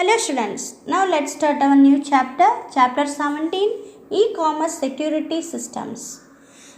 Hello students, now let's start our new chapter, chapter 17, E-commerce Security Systems.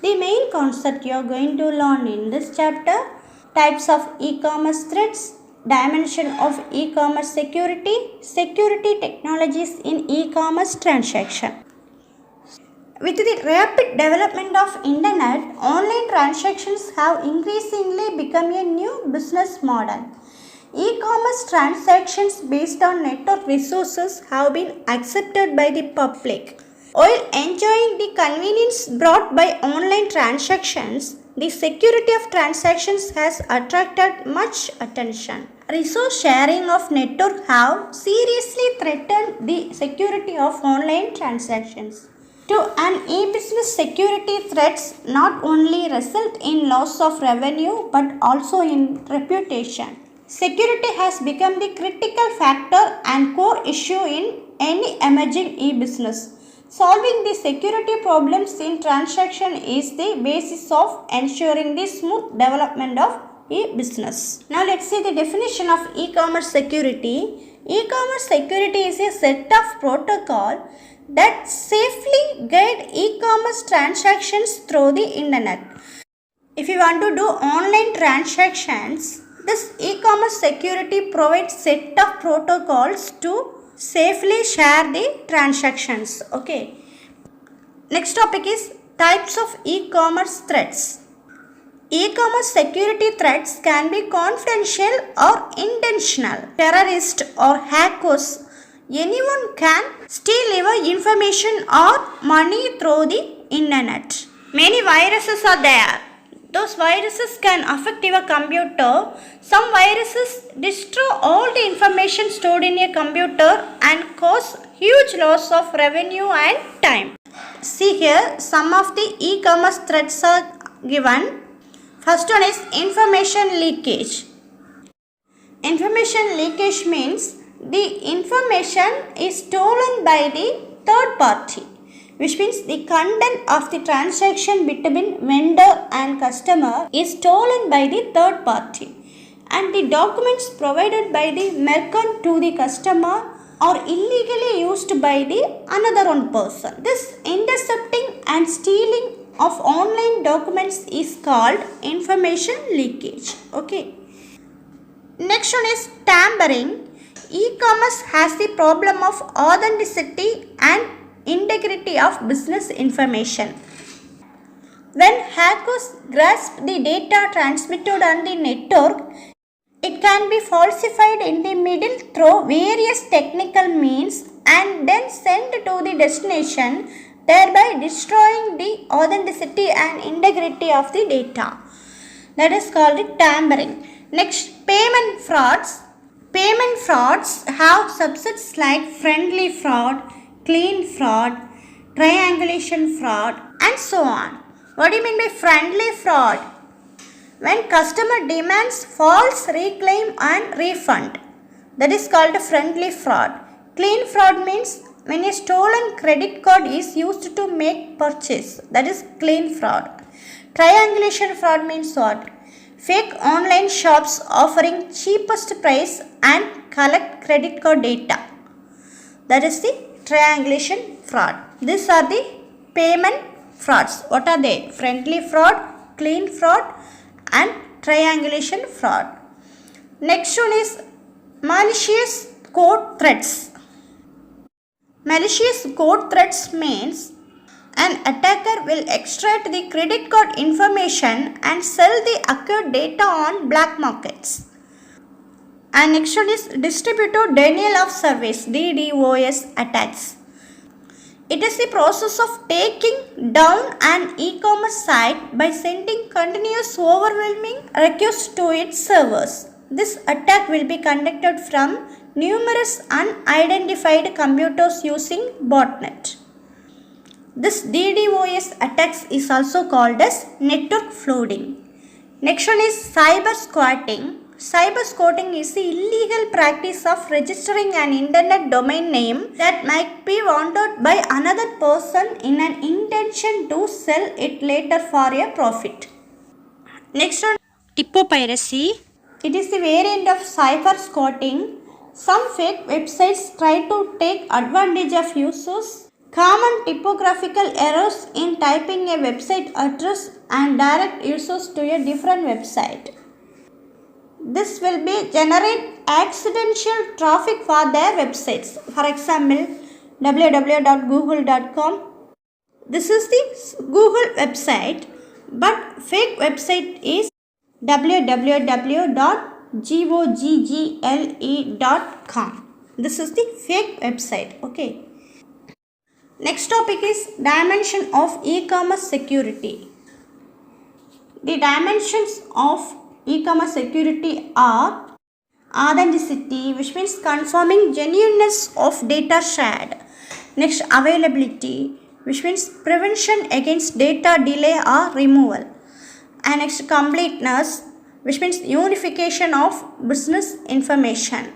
The main concept you are going to learn in this chapter, types of e-commerce threats, dimension of e-commerce security, security technologies in e-commerce transaction. With the rapid development of internet, online transactions have increasingly become a new business model. E-commerce transactions based on network resources have been accepted by the public. While enjoying the convenience brought by online transactions, the security of transactions has attracted much attention. Resource sharing of network have seriously threatened the security of online transactions. To an e-business, security threats not only result in loss of revenue but also in reputation. Security has become the critical factor and core issue in any emerging e-business. Solving the security problems in transaction is the basis of ensuring the smooth development of e-business. Now let's see the definition of e-commerce security. E-commerce security is a set of protocol that safely guide e-commerce transactions through the internet. If you want to do online transactions, this e-commerce security provides set of protocols to safely share the transactions. Okay. Next topic is types of e-commerce threats. E-commerce security threats can be confidential or intentional. Terrorists or hackers, anyone can steal your information or money through the internet. Many viruses are there. Those viruses can affect your computer. Some viruses destroy all the information stored in a computer and cause huge loss of revenue and time. See here, some of the e-commerce threats are given. First one is information leakage. Information leakage means the information is stolen by the third party, which means the content of the transaction between vendor and customer is stolen by the third party, and the documents provided by the merchant to the customer are illegally used by the another one person. This intercepting and stealing of online documents is called information leakage. Okay. Next one is tampering. E-commerce has the problem of authenticity and integrity of business information. When hackers grasp the data transmitted on the network, it can be falsified in the middle through various technical means and then sent to the destination, thereby destroying the authenticity and integrity of the data. That is called tampering. Next, payment frauds. Payment frauds have subsets like friendly fraud, clean fraud, triangulation fraud, and so on. What do you mean by friendly fraud? When customer demands false reclaim and refund, that is called a friendly fraud. Clean fraud means when a stolen credit card is used to make purchase, that is clean fraud. Triangulation fraud means what? Fake online shops offering cheapest price and collect credit card data. That is the triangulation fraud. These are the payment frauds. What are they? Friendly fraud, clean fraud, and triangulation fraud. Next one is malicious code threats. Malicious code threats means an attacker will extract the credit card information and sell the acquired data on black markets. And next one is distributor denial of service, DDoS attacks. It is the process of taking down an e-commerce site by sending continuous overwhelming requests to its servers. This attack will be conducted from numerous unidentified computers using botnet. This DDoS attacks is also called as network flooding. Next one is cyber squatting. Cyber squatting is the illegal practice of registering an internet domain name that might be wanted by another person in an intention to sell it later for a profit. Next one, typopiracy. It is the variant of cyber squatting Some fake websites try to take advantage of users' common typographical errors in typing a website address and direct users to a different website. This will be generate accidental traffic for their websites. For example, www.google.com. This is the Google website, but fake website is www.google.com. This is the fake website. Okay. Next topic is dimension of e-commerce security. The dimensions of e-commerce security are authenticity, which means confirming genuineness of data shared. Next, availability, which means prevention against data delay or removal. And next, completeness, which means unification of business information.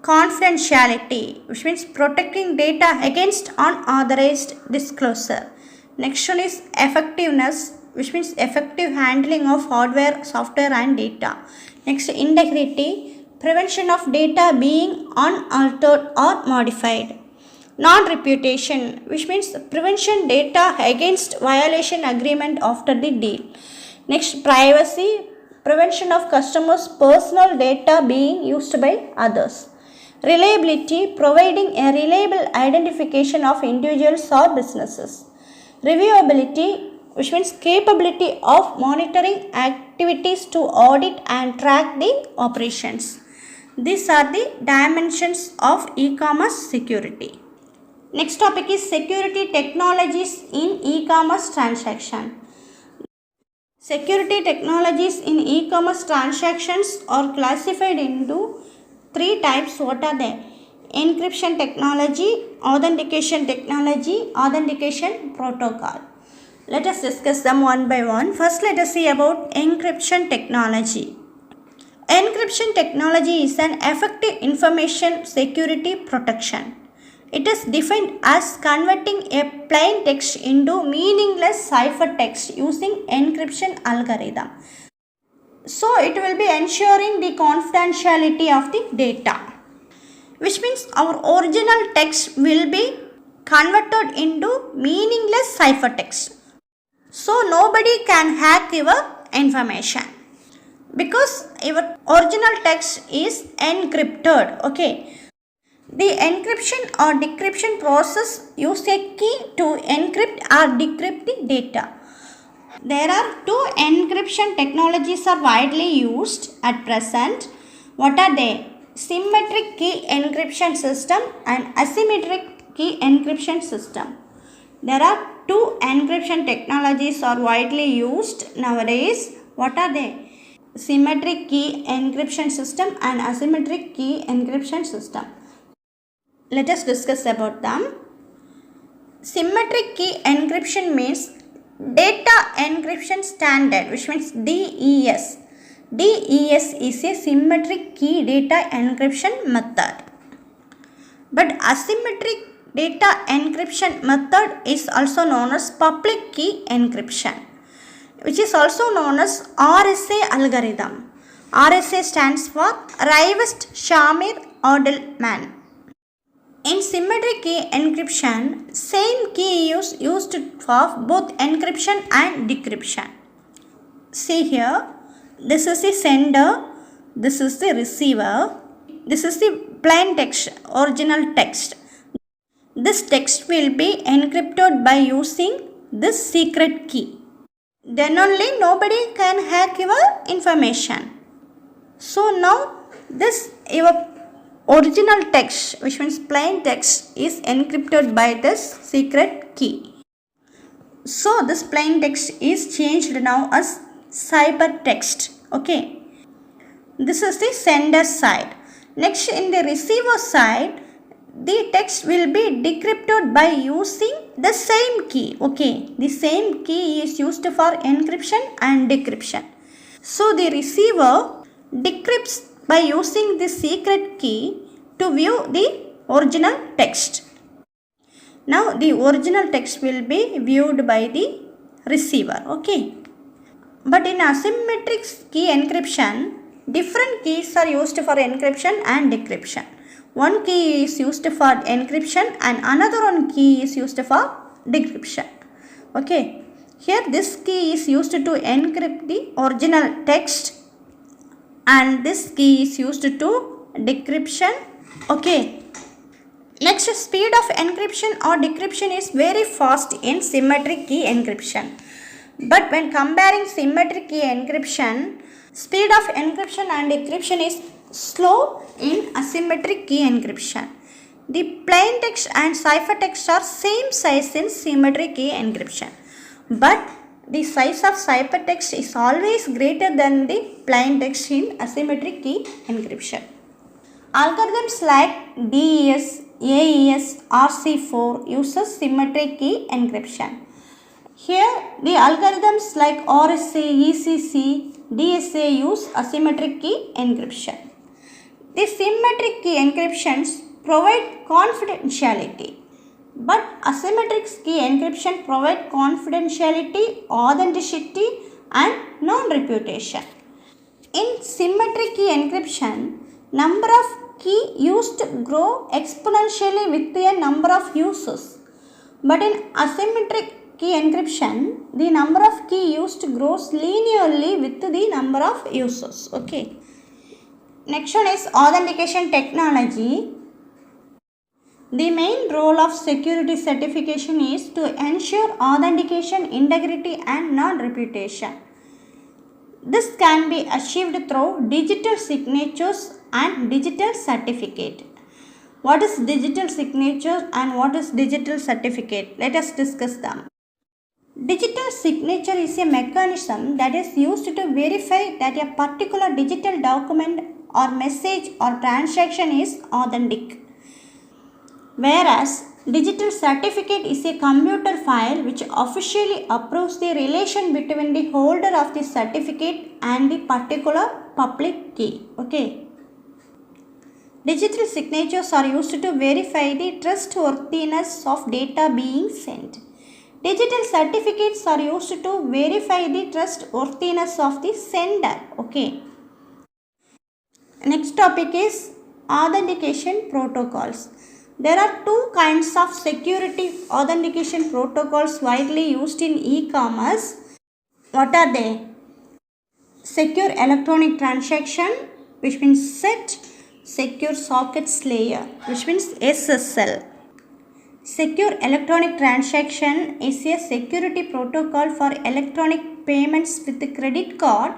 Confidentiality, which means protecting data against unauthorized disclosure. Next one is effectiveness, which means effective handling of hardware, software and data. Next, integrity, prevention of data being unaltered or modified. Non-reputation, which means prevention data against violation agreement after the deal. Next, privacy, prevention of customers' personal data being used by others. Reliability, providing a reliable identification of individuals or businesses. Reviewability, which means capability of monitoring activities to audit and track the operations. These are the dimensions of e-commerce security. Next topic is security technologies in e-commerce transaction. Security technologies in e-commerce transactions are classified into three types. What are they? Encryption technology, authentication technology, authentication protocol. Let us discuss them one by one. First, let us see about encryption technology. Encryption technology is an effective information security protection. It is defined as converting a plain text into meaningless ciphertext using encryption algorithm. So, it will be ensuring the confidentiality of the data, which means our original text will be converted into meaningless ciphertext. So, nobody can hack your information because your original text is encrypted. Okay. The encryption or decryption process use a key to encrypt or decrypt the data. There are two encryption technologies are widely used at present. What are they? Symmetric key encryption system and asymmetric key encryption system. There are two encryption technologies are widely used nowadays. What are they? Symmetric key encryption system and asymmetric key encryption system. Let us discuss about them. Symmetric key encryption means data encryption standard, which means DES. DES is a symmetric key data encryption method. But asymmetric data encryption method is also known as public key encryption, which is also known as RSA algorithm. RSA stands for Rivest-Shamir-Edelman. In symmetric key encryption, same key is used for both encryption and decryption. See here, this is the sender, this is the receiver, this is the plain text, original text. This text will be encrypted by using this secret key. Then only nobody can hack your information. So now this your original text, which means plain text, is encrypted by this secret key. So this plain text is changed now as ciphertext. Okay. This is the sender side. Next, in the receiver side, the text will be decrypted by using the same key. Okay. The same key is used for encryption and decryption. So the receiver decrypts by using the secret key to view the original text. Now the original text will be viewed by the receiver. Okay. But in asymmetric key encryption, different keys are used for encryption and decryption. one key is used for encryption and another one key is used for decryption. Okay, here this key is used to encrypt the original text and this key is used to decryption. Okay, next, speed of encryption or decryption is very fast in symmetric key encryption. But when comparing symmetric key encryption, speed of encryption and decryption is slow in asymmetric key encryption. The plain text and ciphertext are same size in symmetric key encryption. But the size of ciphertext is always greater than the plain text in asymmetric key encryption. Algorithms like DES, AES, RC4 uses symmetric key encryption. Here the algorithms like RSA, ECC, DSA use asymmetric key encryption. The symmetric key encryptions provide confidentiality, but asymmetric key encryption provide confidentiality, authenticity and non-reputation. In symmetric key encryption, number of key used grow exponentially with the number of users. But in asymmetric key encryption, the number of key used grows linearly with the number of users. Okay. Next one is Authentication Technology. The main role of security certification is to ensure authentication, integrity and non-reputation. This can be achieved through digital signatures and digital certificate. What is digital signature and what is digital certificate? Let us discuss them. Digital signature is a mechanism that is used to verify that a particular digital document or message or transaction is authentic. Whereas digital certificate is a computer file which officially approves the relation between the holder of the certificate and the particular public key. Okay. Digital signatures are used to verify the trustworthiness of data being sent. Digital certificates are used to verify the trustworthiness of the sender. Okay. Next topic is authentication protocols. There are two kinds of security authentication protocols widely used in e-commerce. What are they? Secure electronic transaction, which means SET. Secure sockets layer, which means SSL. Secure electronic transaction is a security protocol for electronic payments with the credit card,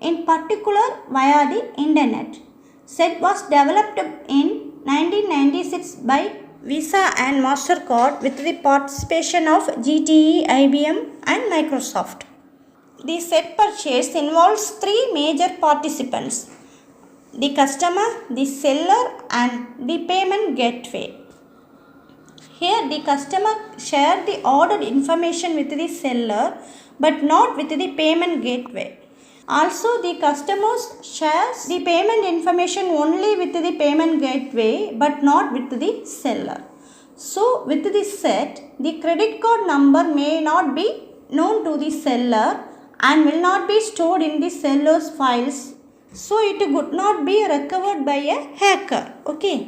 in particular via the internet. SET was developed in 1996 by Visa and MasterCard with the participation of GTE, IBM and Microsoft. The SET purchase involves three major participants: the customer, the seller and the payment gateway. Here the customer shares the ordered information with the seller but not with the payment gateway. Also, the customer shares the payment information only with the payment gateway but not with the seller. So, with the SET, the credit card number may not be known to the seller and will not be stored in the seller's files. So, it could not be recovered by a hacker. Okay.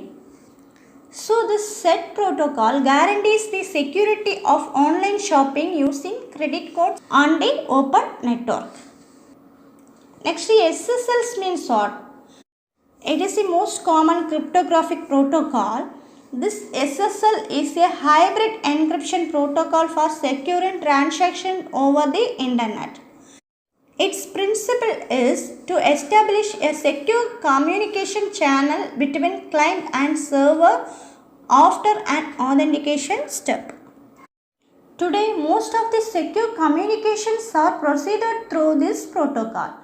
So, this SET protocol guarantees the security of online shopping using credit cards on the open network. Next, the SSLs means what? It is the most common cryptographic protocol. This SSL is a hybrid encryption protocol for securing transactions over the internet. Its principle is to establish a secure communication channel between client and server after an authentication step. Today, most of the secure communications are proceeded through this protocol.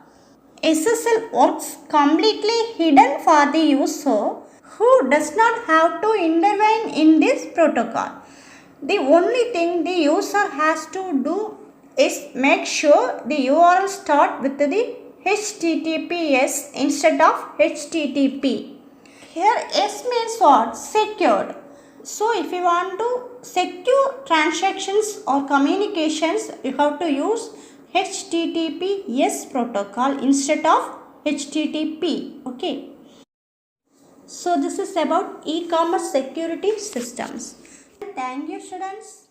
SSL works completely hidden for the user who does not have to intervene in this protocol. The only thing the user has to do is make sure the URL start with the HTTPS instead of HTTP. Here S means what? Secured. So if you want to secure transactions or communications, you have to use HTTPS protocol instead of HTTP. Okay. So this is about e-commerce security systems. Thank you, students.